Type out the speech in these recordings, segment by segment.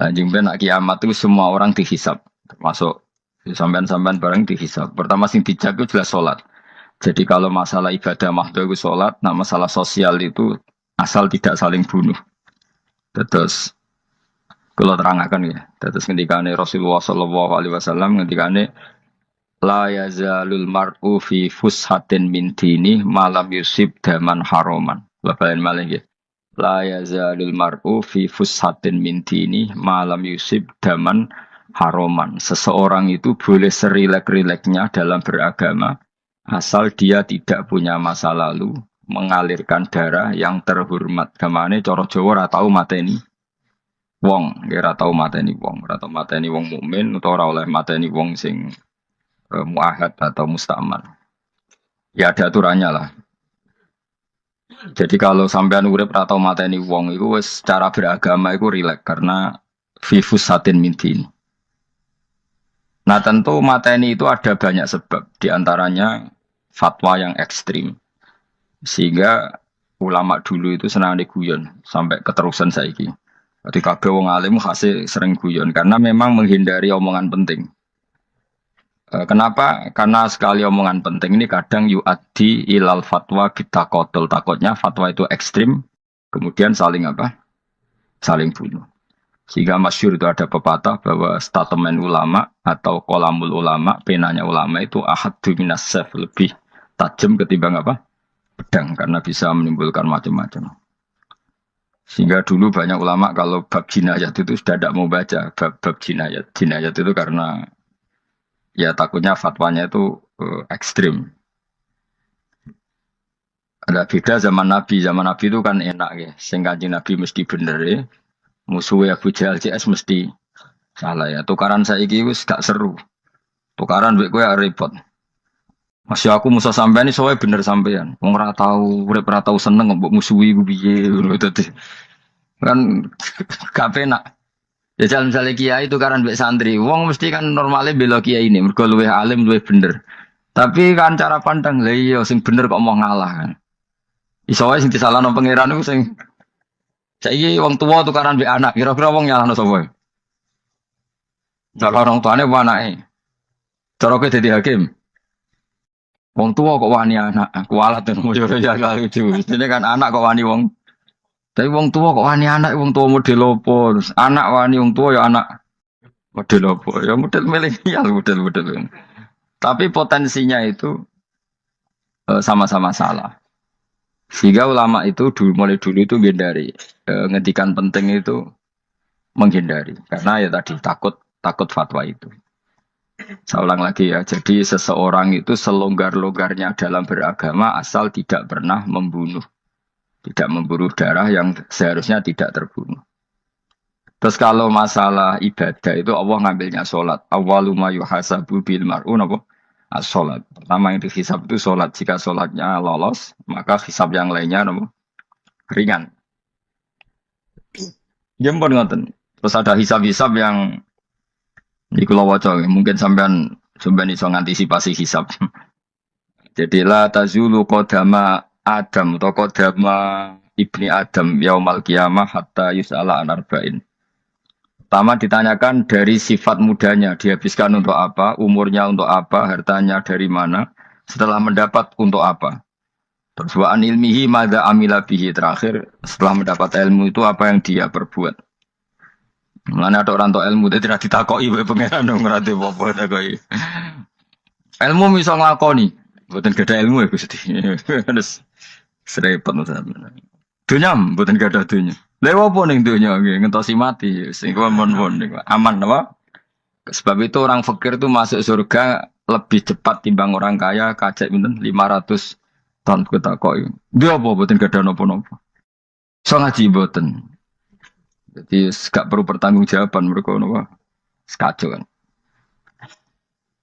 Anjing ben nak kiamat itu semua orang dihisap, termasuk sampean-sampean bareng dihisap. Pertama sing dijak itu jelas sholat. Jadi kalau masalah ibadah mahdoh itu sholat, nah masalah sosial itu asal tidak saling bunuh. Terus kalau terangkan ya, terus ketika Rasulullah Shallallahu Alaihi Wasallam ketika la yazalul mar'u fi fushatin min dini malam yusib daman haroman. Bapak malah ya. La yazalul mar'u fi fushatin min dini malam yusib daman haroman. Seseorang itu boleh serilek-rileknya dalam beragama asal dia tidak punya masa lalu mengalirkan darah yang terhormat. Kemana coro Jawa ora tau mateni wong, ora tau mateni wong, ora tau mateni wong mukmin utawa ora oleh mateni wong sing muahad atau musta'man. Ya ada aturannya lah. Jadi kalau sampean urip atau mateni wong itu secara beragama itu rileks karena vivus satin mintin. Nah tentu mateni itu ada banyak sebab. Di antaranya fatwa yang ekstrim. Sehingga ulama dulu itu senang diguyon sampai keterusan saiki. Ketika wong alim hasil sering guyon karena memang menghindari omongan penting. Kenapa? Karena sekali omongan penting ini kadang yu'addi ilal fatwa kita kotul. Takutnya fatwa itu ekstrim, kemudian saling apa? Saling bunuh. Sehingga masyhur itu ada pepatah bahwa statement ulama atau kolamul ulama, penanya ulama itu ahaddu minas sayf, lebih tajam ketimbang apa? Pedang, karena bisa menimbulkan macam-macam. Sehingga dulu banyak ulama kalau bab jinayat itu sudah tidak mau baca bab jinayat. Jinayat itu karena ya takutnya fatwanya itu ekstrim. Ada beda zaman Nabi. Zaman Nabi itu kan enak ya. Sing Kanjeng Nabi mesti bener ya. Musuhnya Abu Jahal CS mesti salah ya. Tukaran saiki wis gak seru. Tukaran mbek kowe repot. Masih aku musuh sampean ini soalnya bener sampean. Wong ora tau urip ora tau seneng mbok musuhi ku piye ngono dadi. Kan gak penak. Ya misalnya kiai itu kan mbek santri, wong mesti kan normalnya bela kiai ini, mergo luwih alim luwih bener. Tapi kan cara pandang lah iya sing bener kok mau ngalah kan. Iso wae sing disalahno pangeran iku sing saiki wong tua tukaran mbek anak, kira-kira wong nyalahno sapa? Salah orang tuane apa anake? Cara kowe dadi hakim. Wong tua kok wani anak, kualat dan mau ya gak lucu. Ini kan anak kok wani wong. Tapi wong tua kok wani anak, wong tua model opo? Terus anak wani wong tua ya anak model opo? Ya model milenial, model-model. Tapi potensinya itu sama-sama salah. Sehingga ulama itu dulu, mulai dulu itu menghindari ngedikan penting itu menghindari karena ya tadi takut takut fatwa itu. Saya ulang lagi ya. Jadi seseorang itu selonggar-longgarnya dalam beragama asal tidak pernah membunuh, tidak membunuh darah yang seharusnya tidak terbunuh. Terus kalau masalah ibadah itu Allah ngambilnya sholat. Awwaluma yuhasabu bil mar'un apa? As-sholat. Pertama yang dihisab itu sholat. Jika sholatnya lolos, maka hisab yang lainnya apa? Ringan. Jempol ngoten. Terus ada hisab-hisab yang di Kulo Waco, mungkin sampean iso ngantisipasi hisab. Jadi la tazulu qadama Adam atau qadama ibni Adam yaumal qiyamah hatta yus'ala an arba'in. Pertama ditanyakan dari sifat mudanya, dihabiskan untuk apa, umurnya untuk apa, hartanya dari mana, setelah mendapat untuk apa. Terus wa an ilmihi madza amila bihi, terakhir setelah mendapat ilmu itu apa yang dia perbuat. Mulane ada orang tua ilmu tidak ditakoki wae pangeran dong ora apa takoki. Ilmu bisa nglakoni, mboten gadah ilmu ya Gusti. Terus serepet sampeyan. Dunya mboten gadah dunya. Lha opo ning dunya nggih ngentosi mati sing mon-mon aman apa? Sebab itu orang fakir itu masuk surga lebih cepat timbang orang kaya kacek pinten 500 tahun ketakoki. Dia apa mboten gadah napa-napa. So ngaji mboten. Jadi gak perlu pertanggungjawaban mereka nopo sekacau kan.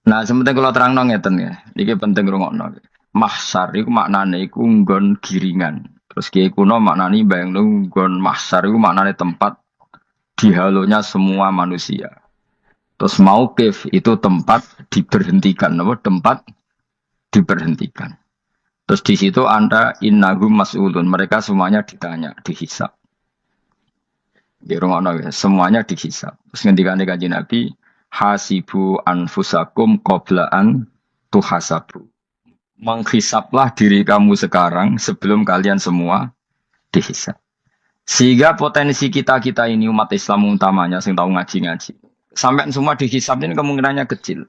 Nah sementing kalau terang ngeten ya, ini penting rungokno. Mahsar itu maknane iku nggon giringan. Terus kiai kuno maknane bayangno nggon mahsar itu maknane tempat dihalonya semua manusia. Terus mauqif itu tempat diberhentikan, nopo tempat diberhentikan. Terus di situ Anda innahum mas'ulun, mereka semuanya ditanya, dihisab. Di rumah semuanya dihisab. Terus ngendikane Kanjeng Nabi, hasibu anfusakum qoblaan tuhasabu. Menghisaplah diri kamu sekarang sebelum kalian semua dihisap. Sehingga potensi kita ini umat Islam utamanya yang tahu ngaji-ngaji. Sampai semua dihisap ini kemungkinannya kecil.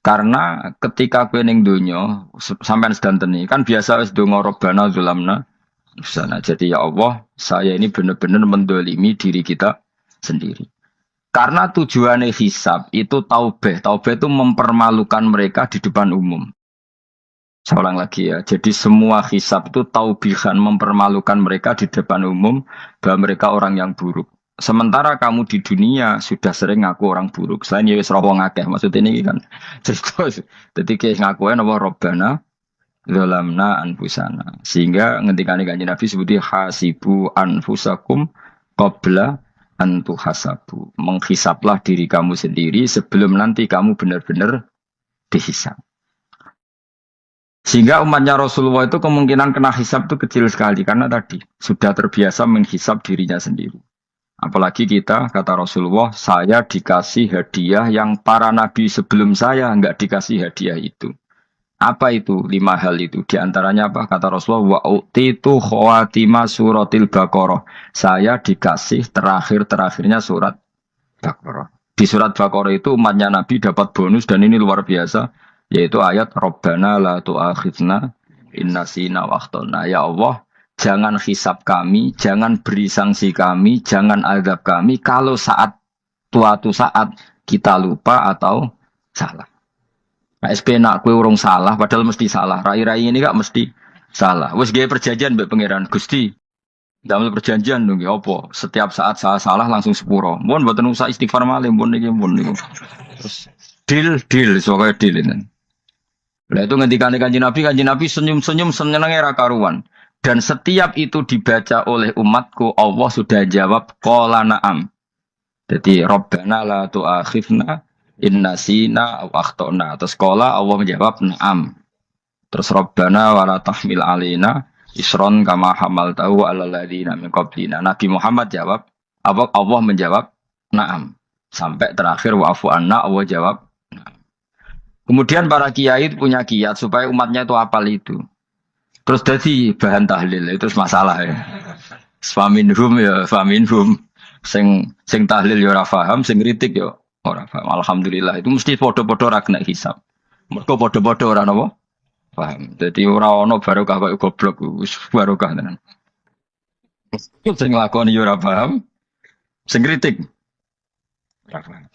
Karena ketika kowe ning donya sampean sedanten ini kan biasa wis donga robbana zulamna sana. Jadi ya Allah, saya ini benar-benar mendolimi diri kita sendiri. Karena tujuannya hisab itu taubeh. Taubeh itu mempermalukan mereka di depan umum. Saya ulang lagi ya. Jadi semua hisab itu taubihan mempermalukan mereka di depan umum bahwa mereka orang yang buruk. Sementara kamu di dunia sudah sering ngaku orang buruk. Selain ya wis wong akeh. Maksudnya ini kan cerita. Jadi kayak ngakuin apa Robbana zalamna anfusana. Sehingga ngendikane Kanjeng Nabi sebuti hasibu anfusakum qabla an tuhasabu. Menghisaplah diri kamu sendiri sebelum nanti kamu benar-benar dihisap. Sehingga umatnya Rasulullah itu kemungkinan kena hisap itu kecil sekali karena tadi sudah terbiasa menghisap dirinya sendiri. Apalagi kita, kata Rasulullah, saya dikasih hadiah yang para nabi sebelum saya enggak dikasih hadiah itu. Apa itu? 5 hal itu. Di antaranya apa? Kata Rasulullah, wa utitu khawatima suratil Baqarah. Saya dikasih terakhir-terakhirnya surat Baqarah. Di surat Baqarah itu umatnya Nabi dapat bonus dan ini luar biasa. Yaitu ayat Rabbana la tu'akhidna innasina waqtona. Ya Allah, jangan hisab kami, jangan beri sanksi kami, jangan azab kami kalau suatu saat kita lupa atau salah. Nah, SP nak kue urung salah, padahal mesti salah. Rai-rai ini gak mesti salah. Wes gaya perjanjian mbek pangeran Gusti. Dalam perjanjian dong, apa? Setiap saat salah langsung sepuro. Mohon buatan usah istighfar malih, mohon niku. Terus deal, soalnya deal ini. Lah itu ngendikan Kanjeng Nabi senyum-senyum senengnya ra karuan. Dan setiap itu dibaca oleh umatku, Allah sudah jawab qala na'am. Jadi Rabbana la tu'akhidna innasina aw akhtana. Terus qala Allah menjawab na'am. Terus Rabbana wa la tahmil alaina isron kama hamaltahu 'alal ladzina min qablina. Nabi Muhammad jawab, Allah menjawab na'am. Sampai terakhir wa'fu anna Allah jawab. Kemudian para kiai punya kiat supaya umatnya itu hafal itu. Terus jadi bahan tahlil itu masalah ya. Faminhum. Sing tahlil ya ora paham, sing kritik ya ora paham. Alhamdulillah itu mesti padha-padha ra kena hisab. Mergo padha-padha ora napa? Paham. Dadi ora ono barokah kaya goblok wis barokah tenan. Sing lakoni ya ora paham, sing kritik ora paham.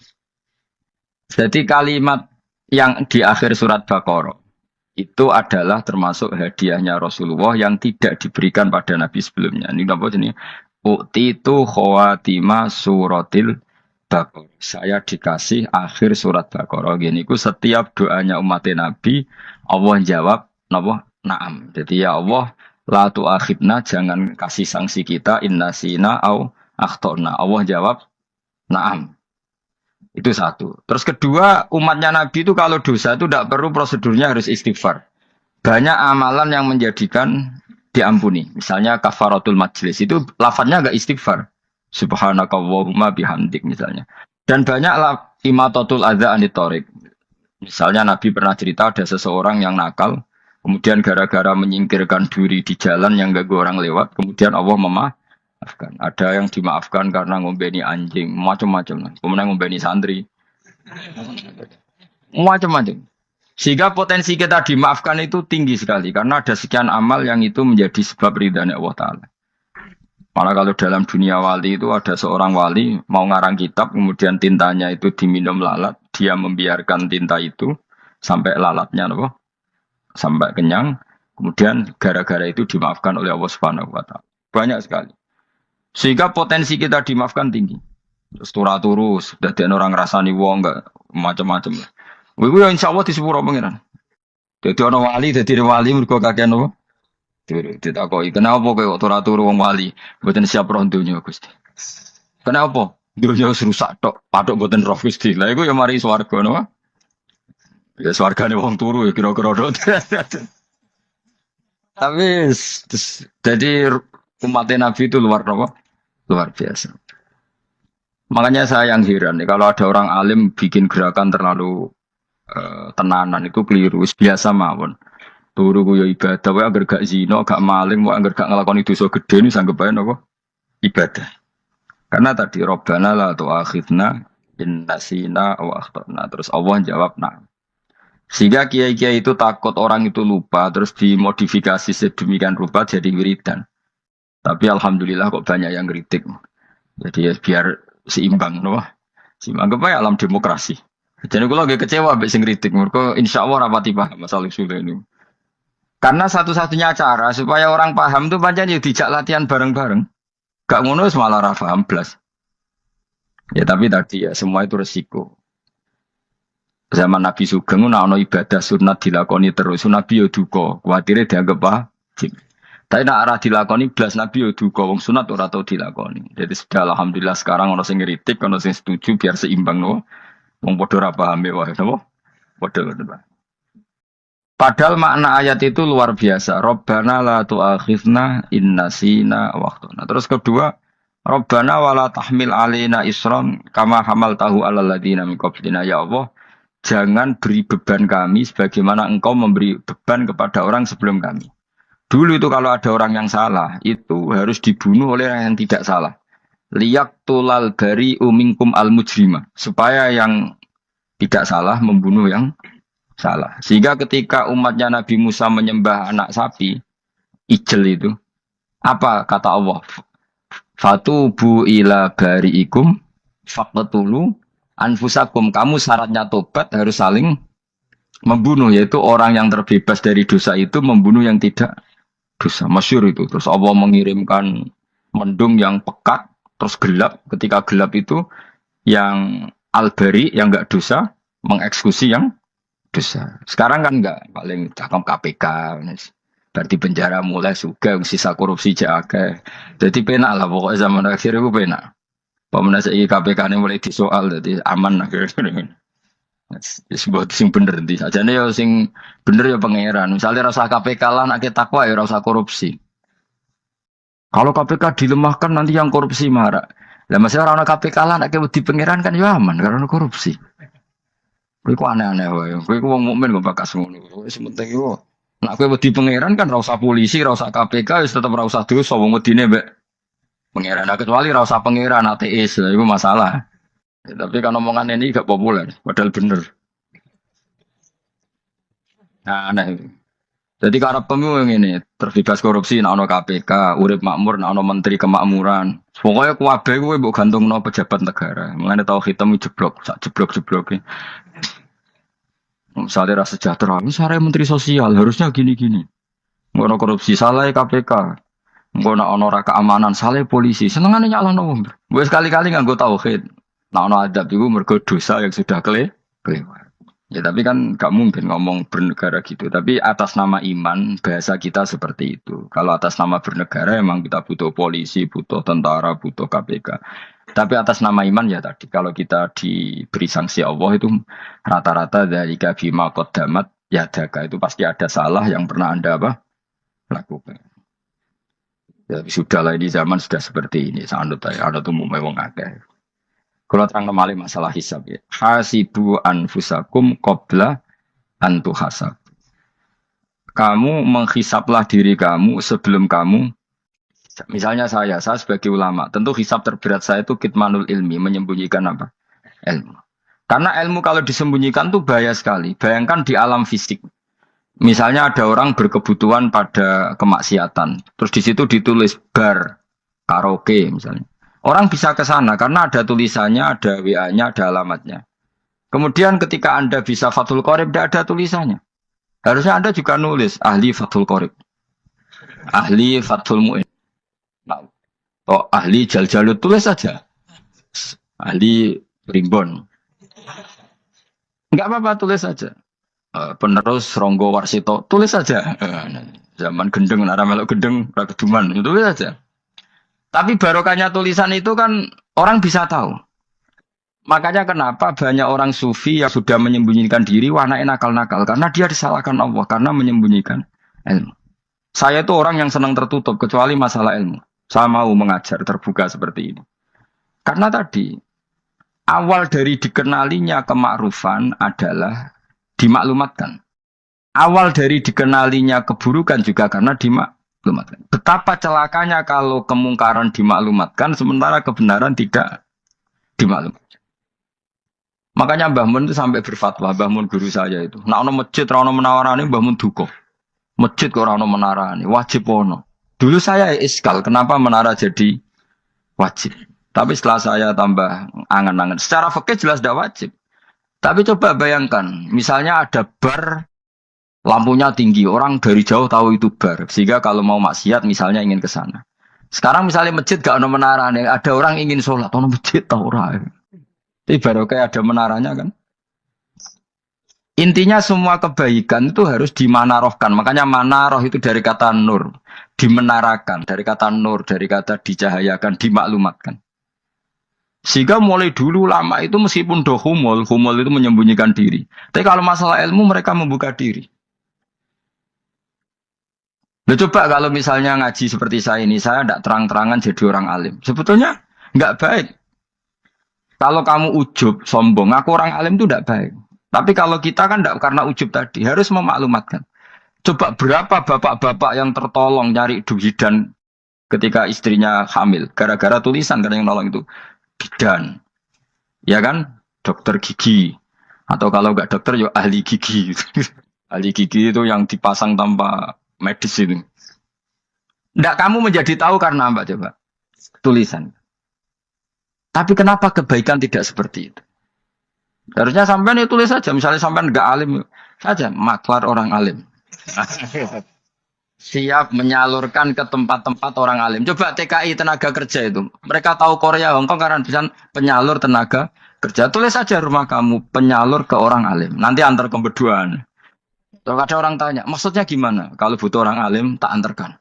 Jadi kalimat yang di akhir surat Baqarah itu adalah termasuk hadiahnya Rasulullah yang tidak diberikan pada Nabi sebelumnya. Ini apa jenis? Utitu khawatima suratil Baqarah. Saya dikasih akhir surat Baqarah. Gini, setiap doanya umat Nabi, Allah jawab, na'am. Jadi ya Allah, la tu'akhidna, jangan kasih sanksi kita, innasina au akhtona. Allah jawab, na'am. Itu satu. Terus kedua, umatnya Nabi itu kalau dosa itu tidak perlu prosedurnya harus istighfar. Banyak amalan yang menjadikan diampuni. Misalnya kafaratul majlis itu lafadznya agak istighfar. Subhanakallahumma bihamdik misalnya. Dan banyak imatatul adza anitorik. Misalnya Nabi pernah cerita ada seseorang yang nakal, kemudian gara-gara menyingkirkan duri di jalan yang gak orang lewat, kemudian Allah memaafkan. Ada yang dimaafkan karena ngombeni anjing, macam-macam. Kemudian ngombeni santri, macam-macam. Sehingga potensi kita dimaafkan itu tinggi sekali karena ada sekian amal yang itu menjadi sebab ridhanya Allah Ta'ala. Malah kalau dalam dunia wali itu ada seorang wali mau ngarang kitab, kemudian tintanya itu diminum lalat, dia membiarkan tinta itu sampai lalatnya sampai kenyang, kemudian gara-gara itu dimaafkan oleh Allah Subhanahu wa Ta'ala. Banyak sekali. Sehingga potensi kita dimaafkan tinggi. Terus turu sudah ada orang rasani wong enggak macam-macam. Wiku ya insyaallah di sepuro pengiran. Jadi orang wali mergo kakean apa? Ditakoki, kenapa kowe kok turu wong wali? Mboten siap roh donya Gusti. Kenapa? Donya wis rusak tok, patok mboten roh Gusti. Lah iku ya mari swarga napa? Ya swargane wong turu ya kira-kira. Tapi jadi umat Nabi itu luar biasa. Makanya saya yang heran nih, kalau ada orang alim bikin gerakan terlalu tenanan itu keliru, wis biasa mawon. Turu ku ya ibadah, wae agar gak zina, gak maling, wae agar gak ngelakoni dosa gede ini sanggep bae napa? Ibadah. Karena tadi Rabbana la tu'akhidna in nasina wa akhtana. Terus Allah jawab nah. Sehingga kiai-kiai itu takut orang itu lupa, terus dimodifikasi sedemikian rupa jadi wiridan. Tapi alhamdulillah kok banyak yang kritik. Jadi ya biar seimbang, no? Seimbang apa ya alam demokrasi. Jadi kalau lagi kecewa ambek sing kritik, mereka insya Allah rapati paham masalah usul ini. Karena satu-satunya cara supaya orang paham tuh pancen ya dijak latihan bareng-bareng. Gak ngono wis malah ra paham blas. Ya tapi tadi ya semua itu resiko. Zaman Nabi Sugeng ana ibadah sunat dilakoni terus, Nabi yo duka, kuwatire dianggap wajib. Tapi nek ora dilakoni blas Nabi yo duka, wong sunat ora tau dilakoni. Jadi sudah alhamdulillah sekarang ana sing ngritik, ana sing setuju biar seimbang no. Wong padha ora paham wae napa? Padha. Padahal makna ayat itu luar biasa. Rabbana la tu'akhidna in nasina wa akhtana. Terus kedua, Rabbana wala tahmil alaina isran kama hamaltahu alal ladina min qablina. Ya Allah, jangan beri beban kami sebagaimana Engkau memberi beban kepada orang sebelum kami. Dulu itu kalau ada orang yang salah, itu harus dibunuh oleh orang yang tidak salah. Liyaktulal bari umingkum al mujrima. Supaya yang tidak salah membunuh yang salah. Sehingga ketika umatnya Nabi Musa menyembah anak sapi, ijel itu, apa kata Allah? Fatubu ila bari'ikum faqtulu anfusakum. Kamu syaratnya tobat harus saling membunuh, yaitu orang yang terbebas dari dosa itu membunuh yang tidak dosa. Masyhur itu. Terus Allah mengirimkan mendung yang pekat, terus gelap. Ketika gelap itu yang al-bari, yang enggak dosa, mengeksekusi yang dosa. Sekarang kan enggak, paling cakap KPK. Berarti penjara mulai juga, sisa korupsi jaga. Jadi penak lah pokoknya zaman akhir itu penak. Pemenang saya KPK ini mulai disoal, jadi aman akhirnya. Sebut sing bener nanti saja nih ya sing bener ya pangeran. Misalnya rasa KPK lah nak takwa ya rasa korupsi. Kalau KPK dilemahkan nanti yang korupsi marah. Lah masih orang KPK lah nak di pangeran kan ya aman karena korupsi. Kowe ku aneh-aneh wae. Kowe ku wong mukmin kok bakas ngono. Wis penting yo. Nek kowe wedi pangeran kan ora usah polisi, ora usah KPK, wis tetep ora usah dosa wong wedine mbek pangeran. Nah, kecuali ora usah pangeran ateis, itu masalah. Ya, tapi kan omongan ini gak populer, padahal bener. Nah, aneh. Jadi karena pemilu ini terbebas korupsi, nak ono KPK, urip makmur, nak ono menteri kemakmuran. Pokoknya kuwabe kowe mbok gantungno pejabat negara. Mengenai tahu hitam jeblok, sak jeblok-jebloke. Misalnya rasa sejahtera, misalnya menteri sosial harusnya gini-gini. Ngono korupsi salah KPK. Ngono ono ra keamanan salah polisi. Senengane nyalahno wong. Wis kali-kali nganggo tauhid. Nah ono adab iku mergo dosa yang sudah kelewat. Ya tapi kan gak mungkin ngomong bernegara gitu. Tapi atas nama iman bahasa kita seperti itu. Kalau atas nama bernegara emang kita butuh polisi, butuh tentara, butuh KPK. Tapi atas nama iman ya tadi, kalau kita diberi sanksi Allah itu rata-rata dari bima qaddamat yadaka itu pasti ada salah yang pernah Anda lakukan. Ya sudahlah ini zaman sudah seperti ini. Sanut aja, ada tuh wong akeh. Kalau terang kembali masalah hisab ya. Hasibu anfusakum qabla an tuhasab. Kamu menghisablah diri kamu sebelum kamu. Misalnya saya sebagai ulama, tentu hisab terberat saya itu kitmanul ilmi, menyembunyikan apa? Ilmu. Karena ilmu kalau disembunyikan tuh bahaya sekali. Bayangkan di alam fisik. Misalnya ada orang berkebutuhan pada kemaksiatan, terus di situ ditulis bar, karaoke misalnya. Orang bisa ke sana karena ada tulisannya, ada WA-nya, ada alamatnya. Kemudian ketika Anda bisa Fathul Qorib, tidak ada tulisannya. Harusnya Anda juga nulis ahli Fathul Qorib, ahli Fathul Mu'in. Nah, oh, ahli Jaljalut tulis saja. Ahli Rimbon. Enggak apa-apa tulis saja. Penerus Ronggo Warsito tulis saja. Zaman gendeng, nara melok gendeng, rakeduman, tulis saja. Tapi barokahnya tulisan itu kan orang bisa tahu. Makanya kenapa banyak orang sufi yang sudah menyembunyikan diri, wanaknya nakal-nakal. Karena dia disalahkan Allah, karena menyembunyikan ilmu. Saya itu orang yang senang tertutup, kecuali masalah ilmu. Saya mau mengajar terbuka seperti ini. Karena tadi, Awal dari dikenalinya kemakrufan adalah dimaklumatkan. Awal dari dikenalinya keburukan juga karena dimaklumatkan. Betapa celakanya kalau kemungkaran dimaklumatkan sementara kebenaran tidak dimaklumatkan. Makanya Mbah Mun itu sampai berfatwa, Mbah Mun guru saya itu. Nah, ono masjid, ono menawarani Mbah Mun duka. Masjid kok ono menarani, wajib ono. Dulu saya iskal, kenapa menara jadi wajib? Tapi setelah saya tambah angan-angan, secara fikih jelas tidak wajib. Tapi coba bayangkan, misalnya ada bar, lampunya tinggi, orang dari jauh tahu itu bar. Sehingga kalau mau maksiat misalnya ingin ke sana. Sekarang misalnya masjid gak ada menara, ada orang ingin sholat, ada masjid tahu orang. Tapi baru kayak ada menaranya kan. Intinya semua kebaikan itu harus dimanarohkan. Makanya manaroh itu dari kata nur. Dimenarakan, dari kata nur, dari kata dicahayakan, dimaklumatkan. Sehingga mulai dulu lama itu meskipun humul itu menyembunyikan diri. Tapi kalau masalah ilmu mereka membuka diri. Loh, coba kalau misalnya ngaji seperti saya ini, saya tidak terang-terangan jadi orang alim. Sebetulnya nggak baik. Kalau kamu ujub, sombong, aku orang alim itu tidak baik. Tapi kalau kita kan tidak karena ujub tadi, harus memaklumatkan. Coba berapa bapak-bapak yang tertolong nyari bidan ketika istrinya hamil. Gara-gara tulisan karena yang nolong itu. Bidan. Ya kan? Dokter gigi. Atau kalau nggak dokter, ya ahli gigi. Ahli gigi itu yang dipasang tanpa medis itu. Tidak kamu menjadi tahu karena apa coba? Tulisan. Tapi kenapa kebaikan tidak seperti itu? Harusnya sampean itu tulis saja. Misalnya sampean nggak alim saja, maklar orang alim. Siap menyalurkan ke tempat-tempat orang alim. Coba TKI tenaga kerja itu. Mereka tahu Korea, Hongkong karena bisa penyalur tenaga kerja. Tulis saja rumah kamu penyalur ke orang alim. Nanti antar ke berduaan. Kalau ada orang tanya, maksudnya gimana? Kalau butuh orang alim, tak antarkan.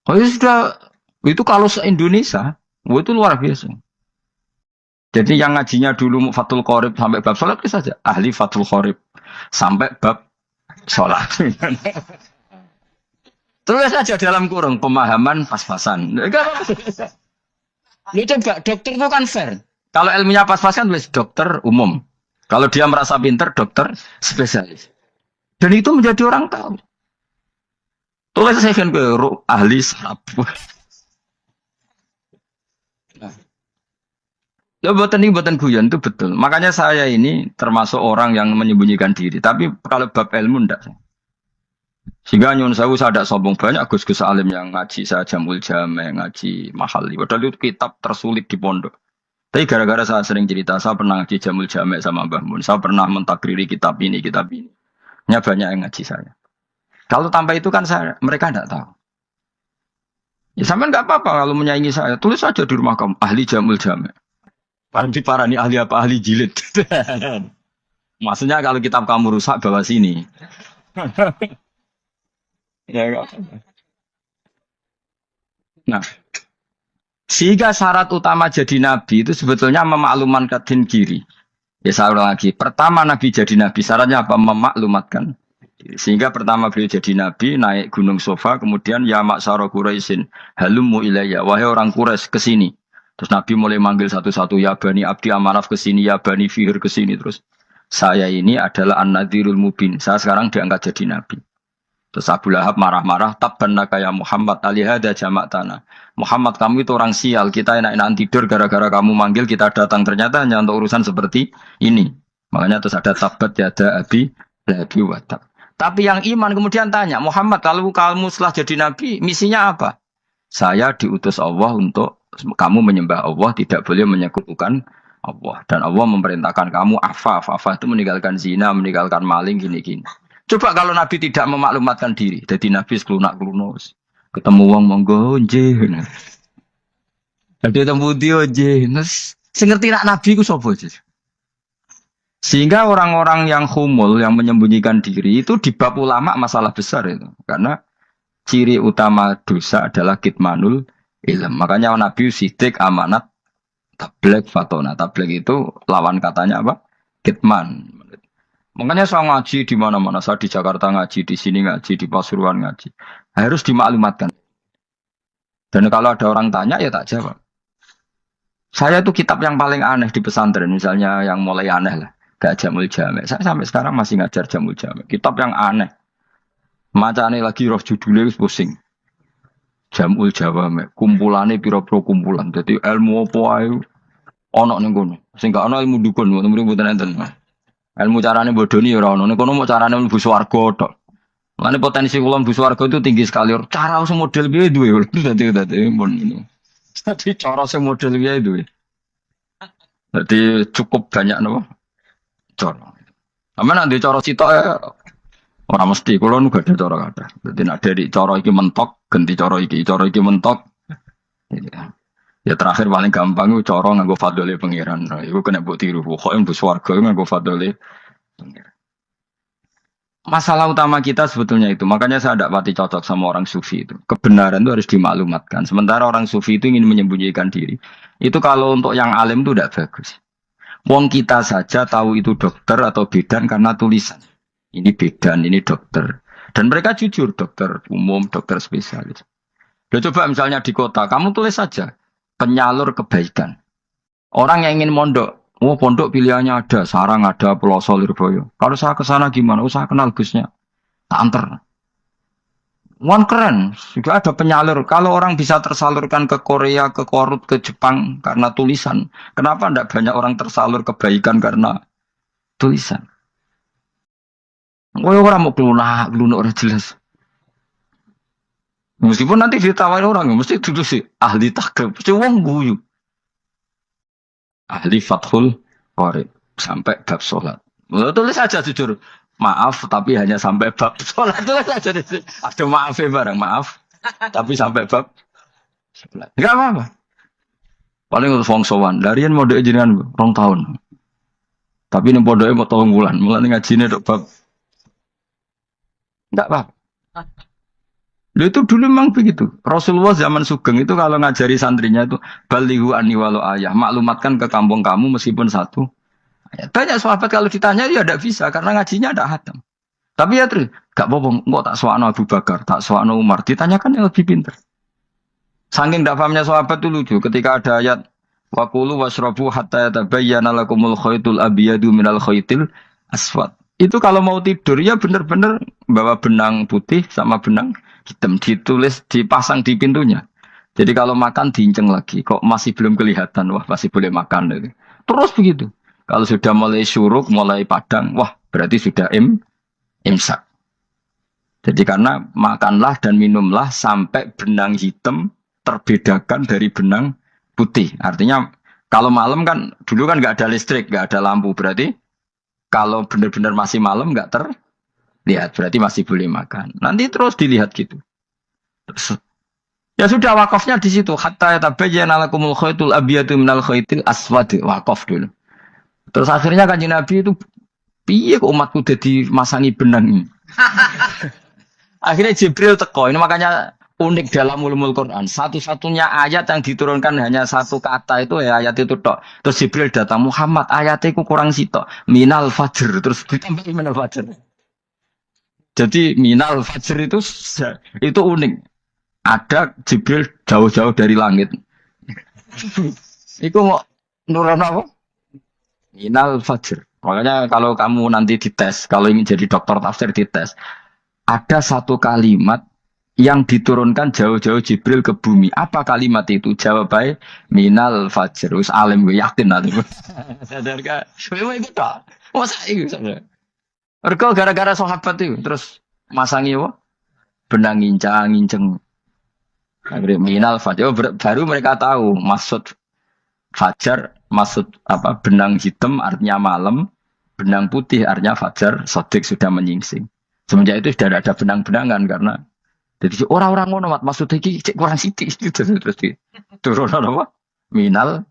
Oh ya sudah, itu kalau se-Indonesia, itu luar biasa. Jadi yang ngajinya dulu Fathul Qorib sampai bab sholat itu saja. Ahli Fathul Qorib sampai bab sholat. Terus saja dalam kurung pemahaman pas-pasan. Lu coba dokter itu kan fair. Kalau ilmunya pas-pasan tulis dokter umum. Kalau dia merasa pinter dokter spesialis. Dan itu menjadi orang tahu. Tulis saya kan ke ahli saraf. Ya buatan guyon itu betul. Makanya saya ini termasuk orang yang menyembunyikan diri. Tapi kalau bab ilmu enggak. Sehingga nyun saya tidak sombong banyak gus-gus alim yang ngaji saya jamul jame, ngaji mahali. Padahal itu kitab tersulit di pondok. Tapi gara-gara saya sering cerita, saya pernah ngaji jamul jame sama Mbah Mun. Saya pernah mentakriri kitab ini, kitab ini. Nya banyak yang ngaji saya. Kalau tanpa itu kan mereka tidak tahu. Ya sampai nggak apa-apa kalau menyaingi saya. Tulis saja di rumah kamu ahli jamul jame. Para ini ahli apa? Ahli jilid. Maksudnya kalau kitab kamu rusak bawa sini. Ya, nah, sehingga syarat utama jadi nabi itu sebetulnya memaklumatkan diri. Ya saya ulang lagi. Pertama nabi jadi nabi syaratnya apa? Memaklumatkan. Sehingga pertama beliau jadi nabi naik gunung Sofa, kemudian ya maksara Quraisyin halummu ilayya, wahai orang Quraisy kesini. Terus Nabi mulai manggil satu-satu, ya Bani Abdi Amanaf ke sini, ya Bani Fihir ke sini. Terus saya ini adalah An-Nadhirul Mubin. Saya sekarang diangkat jadi Nabi. Terus Abu Lahab marah-marah, tabban laka ya Muhammad, alihada jamak tanah. Muhammad kamu itu orang sial, kita enak-enakan tidur gara-gara kamu manggil kita datang. Ternyata hanya untuk urusan seperti ini. Makanya terus ada tabat ya ada Abi Lahabi Watab. Tapi yang iman kemudian tanya, Muhammad kalau kamu setelah jadi Nabi, misinya apa? Saya diutus Allah untuk kamu menyembah Allah, tidak boleh menyekutukan Allah. Dan Allah memerintahkan kamu afaf. Afaf itu meninggalkan zina, meninggalkan maling, gini-gini. Coba kalau Nabi tidak memaklumatkan diri. Jadi Nabi sekelunak-kelunus. Ketemu wong monggo, nje. Jadi ketemu dia, nje. Sing ngerti nak Nabi ku sapa sih? Sehingga orang-orang yang humul, yang menyembunyikan diri, itu di bab ulama masalah besar itu. Karena ciri utama dosa adalah kitmanul ilm. Makanya Nabi sidik amanat tabligh fatona. Tabligh itu lawan katanya apa? Kitman. Makanya saya ngaji di mana-mana. Saya di Jakarta ngaji, di sini ngaji, di Pasuruan ngaji. Harus dimaklumatkan. Dan kalau ada orang tanya ya tak jawab. Saya tuh kitab yang paling aneh di pesantren, misalnya yang mulai aneh lah, gak Jamul Jame. Saya sampai sekarang masih ngajar Jamul Jame. Kitab yang aneh, macane lagi roh judulnya wis pusing. Jamul Jawame, kumpulane pira-pira kumpulan. Jadi ilmu apa ae ana ning kono. Sing gak ana ilmu dukun, mboten enten. Ilmu carane bodoni ya ora ono. Ning kono mau carane mlebu swarga tok. Mane potensi kula mlebu swarga itu tinggi sekali. Cara sing model piye duwe. Dadi mun ini. Dadi cara sing model piye duwe. Jadi cukup banyak nopo cara. Aman nanti cara sitok ya orang mesti kalau nu gak ada cara kata. Jadi nak dari cara iki mentok ganti cara iki mentok. Ya terakhir paling gampang itu cara nganggo fadhole pangeran. Nah, iku kena mbok tiru. Pokoke mbok swarga nganggo fadhole pangeran. Masalah utama kita sebetulnya itu. Makanya saya tidak pati cocok sama orang sufi itu. Kebenaran itu harus dimaklumatkan. Sementara orang sufi itu ingin menyembunyikan diri. Itu kalau untuk yang alim itu tidak bagus. Wong kita saja tahu itu dokter atau bidan karena tulisan. Ini bidan, ini dokter. Dan mereka jujur, dokter umum, dokter spesialis. Loh, coba misalnya di kota, kamu tulis saja penyalur kebaikan. Orang yang ingin mondok, oh pondok pilihannya ada, Sarang ada, Pelosok, Lirboyo. Kalau saya ke sana gimana? Oh, saya kenal busnya. Tak anter. Wan keren, juga ada penyalur. Kalau orang bisa tersalurkan ke Korea, ke Korut, ke Jepang karena tulisan, kenapa tidak banyak orang tersalur kebaikan karena tulisan? Oh, orang mau kelunak orang jelas. Meskipun nanti ditawari orang, mesti dulu sih ahli takrib, mesti wong guyu. Ahli Fathul Qorib sampai bab sholat. Tulis aja jujur. Maaf, tapi hanya sampai bab sholat. Tulis aja. Ada maafnya bareng, maaf. Tapi sampai bab sholat. Enggak apa-apa. Paling untuk wong sowan. Darian model jenengan 2 tahun. Tapi ini bodohnya mau 3 bulan. Mulai ngajinya dok bab. Enggak apa-apa. Itu dulu memang begitu. Rasulullah zaman Sugeng itu kalau ngajari santrinya itu balighu anni walau ayah, maklumatkan ke kampung kamu meskipun 1 ayat. Banyak sahabat kalau ditanya ya tidak bisa karena ngajinya tidak hatam. Tapi ya terus gak apa-apa, kok tak soal Abu Bakar, tak soal Umar, ditanyakan yang lebih pintar. Saking tidak pahamnya sahabat itu lucu ketika ada ayat waqulu wasrabu hatta yatabayyana lakumul khaytul abyadu minal khaytil aswad. Itu kalau mau tidur ya benar-benar bawa benang putih sama benang hitam ditulis dipasang di pintunya. Jadi kalau makan diinceng lagi, kok masih belum kelihatan, wah masih boleh makan. Terus begitu. Kalau sudah mulai syuruk, mulai padang, wah berarti sudah imsak. Jadi karena makanlah dan minumlah sampai benang hitam terbedakan dari benang putih. Artinya kalau malam kan dulu kan nggak ada listrik, nggak ada lampu, berarti kalau benar-benar masih malam nggak terlihat, berarti masih boleh makan. Nanti terus dilihat gitu. Terus, ya sudah wakafnya di situ. Hatta yatabayyana lakumul khaytul abyadu minal khaytil aswad, wakaf dulu. Terus akhirnya Kanjeng Nabi itu piye kok umatku dadi masangi benang ini. Akhirnya Jibril teko. Ini makanya unik dalam ulumul Quran. Satu-satunya ayat yang diturunkan hanya 1 kata itu ya ayat itu tok. Terus Jibril datang, Muhammad ayatnya itu kurang sitok. Minal fajr. Terus ditambahin minal fajr. Jadi minal fajr itu unik. Ada Jibril jauh-jauh dari langit. Itu mau nurun apa? Minal fajr. Makanya kalau kamu nanti dites, kalau ingin jadi dokter tafsir dites, ada 1 kalimat yang diturunkan jauh-jauh Jibril ke bumi. Apa kalimat itu? Jawabannya minal fajr. Wis alim gue yakin nanti. Sadar gak? Memang itu tak. Masa itu sadar. Mereka gara-gara sahabat itu terus masangi apa? Benang ngincang. Akhirnya minal fajr. Baru mereka tahu maksud fajar, maksud apa? Benang hitam artinya malam, benang putih artinya fajar. Sodik sudah menyingsing. Semenjak itu sudah ada benang-benangan karena jadi orang-orang ngono maksudnya iki kurang sithik terus turun apa? Minal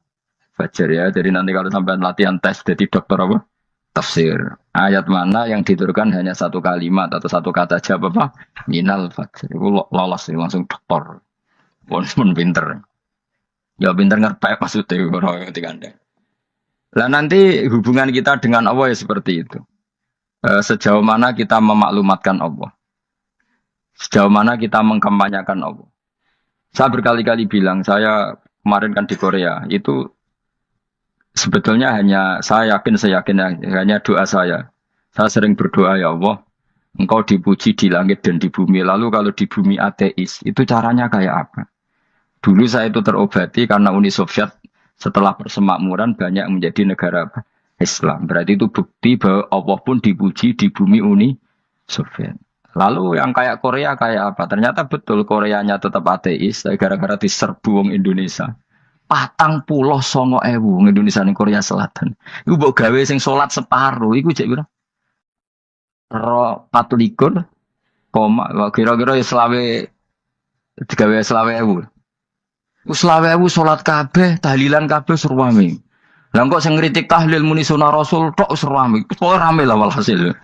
fajar ya. Jadi nanti kalau sampai latihan tes jadi dokter apa? Tafsir. Ayat mana yang diturunkan hanya 1 kalimat atau 1 kata jawab apa? Minal fajar. Itu lolos langsung dokter. Pun pinter. Ya pinter ngerti maksudnya orang ngerti Anda. Lah nanti hubungan kita dengan Allah ya seperti itu. Sejauh mana kita memaklumatkan Allah. Sejauh mana kita mengkampanyakan Allah. Saya berkali-kali bilang, saya kemarin kan di Korea, itu Sebetulnya hanya saya yakin, hanya doa saya. Saya sering berdoa, ya Allah, Engkau dipuji di langit dan di bumi. Lalu kalau di bumi ateis, itu caranya kayak apa? Dulu saya itu terobati karena Uni Soviet setelah persemakmuran banyak menjadi negara apa? Islam. Berarti itu bukti bahwa Allah pun dipuji di bumi Uni Soviet. Lalu yang kayak Korea kayak apa? Ternyata betul Koreanya tetap ateis, tapi gara-gara diserbu wong Indonesia. Patang puloh songo ewu wong Indonesia ning Korea Selatan. Iku mbok gawe sing salat separuh, iku cek pira? Ro 24 koma, wah, kira-kira ya selawe digawe selawe ewu. Selawe ewu salat kabeh, tahlilan kabeh seruame. Lah kok sing ngritik tahlil muni sunah Rasul tok seruame. Pokoke rame lah walhasil.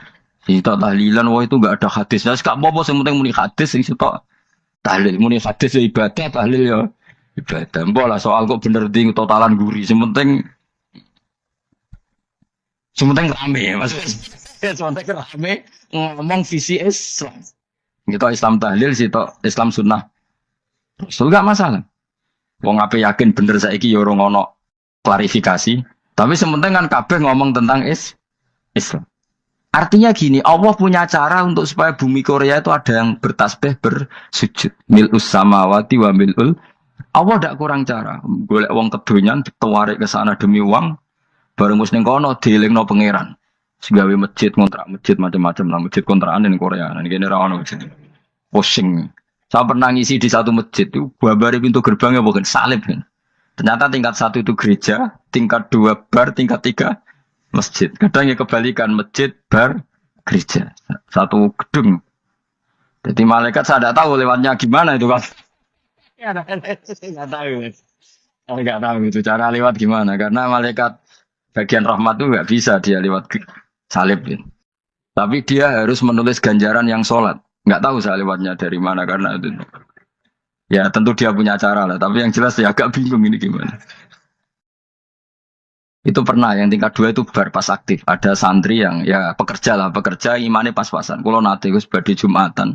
Kita tahlilan wah itu enggak ada hadisnya. Gak apa-apa sing penting muni hadis sing sitok tahlil muni hadis ya ibadah tahlil ya ibadah. Mbok lah soal kok bener ding totalan guri. Sementing rame Mas. Sementing rame ngomong visi Islam. Kita Islam tahlil sitok Islam sunnah. Rasul gak masalah. Wong ape yakin bener saiki ya ora ono klarifikasi. Tapi sementing kan kabeh ngomong tentang Islam. Artinya gini, Allah punya cara untuk supaya bumi Korea itu ada yang bertasbih bersujud. Mil'us samawati wa mil'ul. Allah tidak kurang cara. Golek wong kedonyan ditawarik ke sana demi uang. Bareng mus ning kono dielingno pangeran. Segawe masjid, kontrak masjid macam-macam lah, masjid kontrakan ning Korea. Nah, ini ra ono masjid. Pusing. Saya pernah ngisi di satu masjid itu, babare pintu gerbangnya bukan salib kan. Ternyata tingkat 1 itu gereja, tingkat 2 bar, tingkat 3 masjid. Kadang ya kebalikan masjid, bar, gereja. Satu gedung. Jadi malaikat saya tidak tahu lewatnya gimana itu kan. Nggak tahu. Nggak tahu itu cara lewat gimana. Karena malaikat bagian rahmat itu nggak bisa dia lewat salib. Ya. Tapi dia harus menulis ganjaran yang sholat. Nggak tahu saya lewatnya dari mana karena itu. Ya tentu dia punya cara lah. Tapi yang jelas ya agak bingung ini gimana. Itu pernah yang tingkat 2 itu bar pas aktif. Ada santri yang ya pekerja lah, pekerja imane pas-pasan. Kalau nanti gus badhe Jumatan,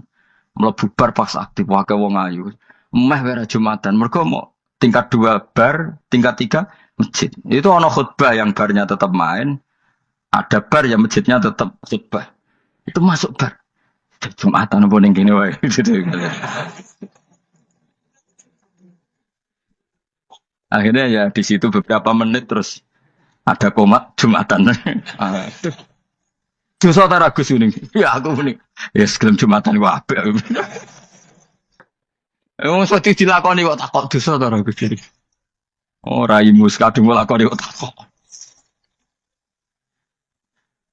mlebu bar pas aktif wae wong ayu. Meh wera Jumatan, mergo mau tingkat 2 bar, tingkat 3 masjid. Itu ono khutbah yang barnya tetap main, ada bar yang masjidnya tetap khutbah. Itu masuk bar. Jumatan apa ning kene wae. Akhirnya ya di situ beberapa menit terus ada komat Jumatan. Dosa ta Gus ini. Ya aku muni. Ya sebelum Jumatan ku apik. Wong sedhi dilakoni kok takok dosa ta Gus ini. Ora imus kadung lakoni kok takok.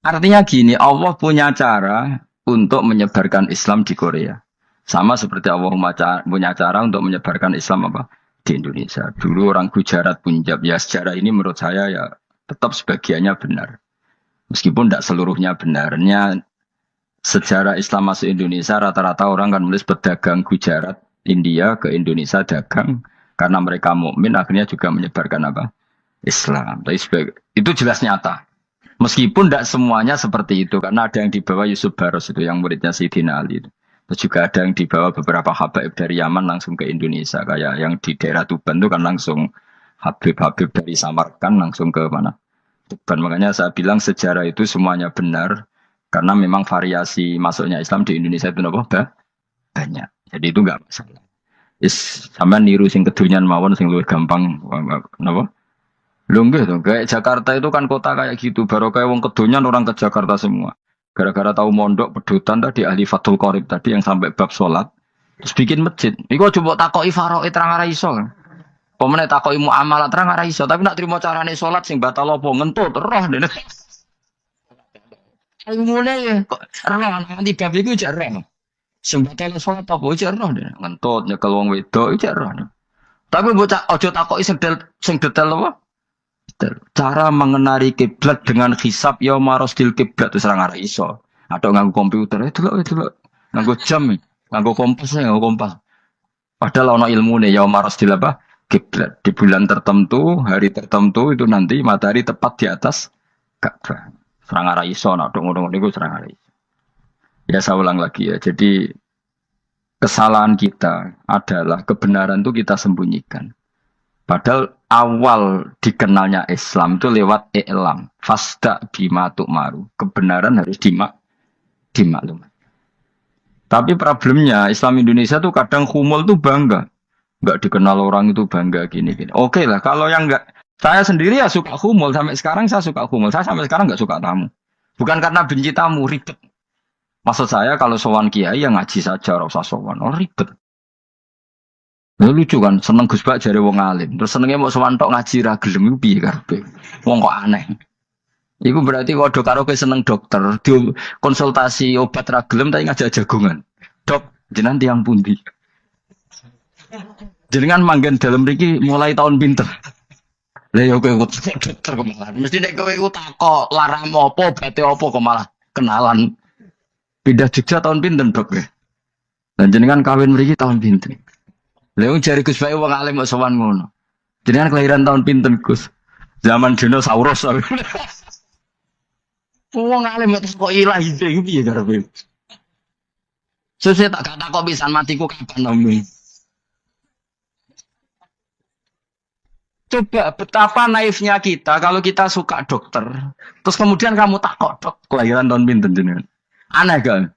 Artinya gini, Allah punya cara untuk menyebarkan Islam di Korea. Sama seperti Allah punya cara untuk menyebarkan Islam apa? Di Indonesia. Dulu orang Gujarat, Punjab, ya sejarah ini menurut saya ya tetap sebagiannya benar. Meskipun tidak seluruhnya benarnya sejarah Islam masuk Indonesia rata-rata orang kan menulis pedagang Gujarat, India ke Indonesia dagang karena mereka mukmin akhirnya juga menyebarkan apa? Islam. Tapi itu jelas nyata. Meskipun tidak semuanya seperti itu karena ada yang dibawa Yusuf Baros itu yang muridnya Sayyidina Ali itu. Terus juga ada yang dibawa beberapa habaib dari Yaman langsung ke Indonesia kayak yang di daerah Tuban itu kan langsung Habib-habib dari Samarkand langsung ke mana? Tuban. Makanya saya bilang sejarah itu semuanya benar karena memang variasi masuknya Islam di Indonesia itu banyak. Jadi itu enggak masalah. Sama niru sing kedunyan mawon sing luwih gampang napa? Lho nggih to, kayak Jakarta itu kan kota kayak gitu, baru kayak wong kedunyan orang ke Jakarta semua. Gara-gara tahu mondok pedutan tadi ahli Fathul Qorib tadi yang sampai bab salat terus bikin masjid. Iku coba takoki faraid terang ora iso. Pemene takoki muamalah terang ora iso, tapi nak trimo carane salat sing batal apa ngentut roh dene. Ilmune kok roh nanti bab iku jek roh. Sing batal salat apa jek roh dene. Ngentut nyekel wong wedok jek roh. Tapi bocah aja takoki sing detail apa? Cara mengenari kiblat dengan hisab ya marostil kiblat itu serang arah iso. Atau nganggo komputer itu loh, nganggo jam, nganggo kompas. Padahal ono ilmu nih ya marostil apa kiblat di bulan tertentu, hari tertentu itu nanti matahari tepat di atas Ka'bah. Serang arah iso, nak ngono niku serang arah iso. Ya saya ulang lagi ya. Jadi kesalahan kita adalah kebenaran itu kita sembunyikan. Padahal awal dikenalnya Islam itu lewat i'lam. Fasda bima tu'maru. Kebenaran harus dimaklumi. Tapi problemnya Islam Indonesia tuh kadang humul tuh bangga. Nggak dikenal orang itu bangga gini-gini. Oke lah, kalau yang nggak, saya sendiri ya suka humul. Sampai sekarang saya suka humul. Saya sampai sekarang nggak suka tamu. Bukan karena benci tamu, ribet. Maksud saya kalau sowan kiai ya ngaji saja, ora usah sowan. Oh ribet. Ya, lucu kan, seneng Gus Bak jare wong alim. Terus senengnya mau sowan tok ngaji ra gelem iku piye karepe. Wong kok aneh. Iku berarti kalau karo kowe seneng dokter, di konsultasi obat ra gelem tapi ngajak jagongan. Dok, jenengan tiang pundi? Jenengan manggen dalam mriki mulai tahun pinter. Lah ya kowe dokter kok malah. Mesti nek kowe iku takok larang apa, obate apa kok malah kenalan. Pindah Jogja tahun pinten, Dok? Dan jenengan kawin mriki tahun pinten? Lah wong jare Gus Bae wong alim kok sowan ngono. Jenengan kelahiran tahun pinten, Gus? Zaman dinosaurus. Wong alim kok ilah ide iki piye karepe? Sesuk tak kata kok pisan matiku kapan nomi. Coba betapa naifnya kita kalau kita suka dokter, terus kemudian kamu takok dok kelahiran tahun pinten jenengan. Aneh kan?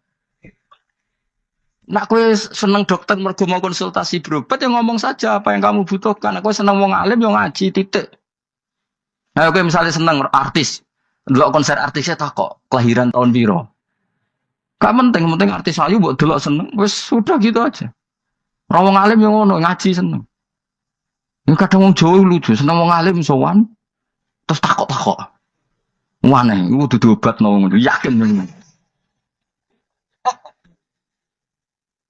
Nak kowe seneng dokter mergo mau konsultasi berobat ya ngomong saja apa yang kamu butuhkan. Aku seneng wong alim yo ngaji titik. Nah, kowe misalnya seneng artis, delok konser artisnya takok kelahiran tahun piro. Gak penting, penting artis ayu mbok delok seneng, wis sudah gitu aja. Ora wong alim yo ngono, ngaji seneng. Ya kadang wong Jawa lucu, seneng wong alim sowan terus takok-takok. Waneh, iku dudu obatno ngono, yakin ngono.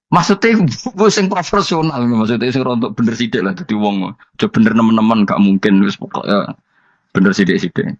Maksudnya gue sing profesional, maksudnya sing rontok bener sidik lah, jadi wong, coba bener nemen-nemen gak mungkin, wis pokoknya bener sidik-sidik.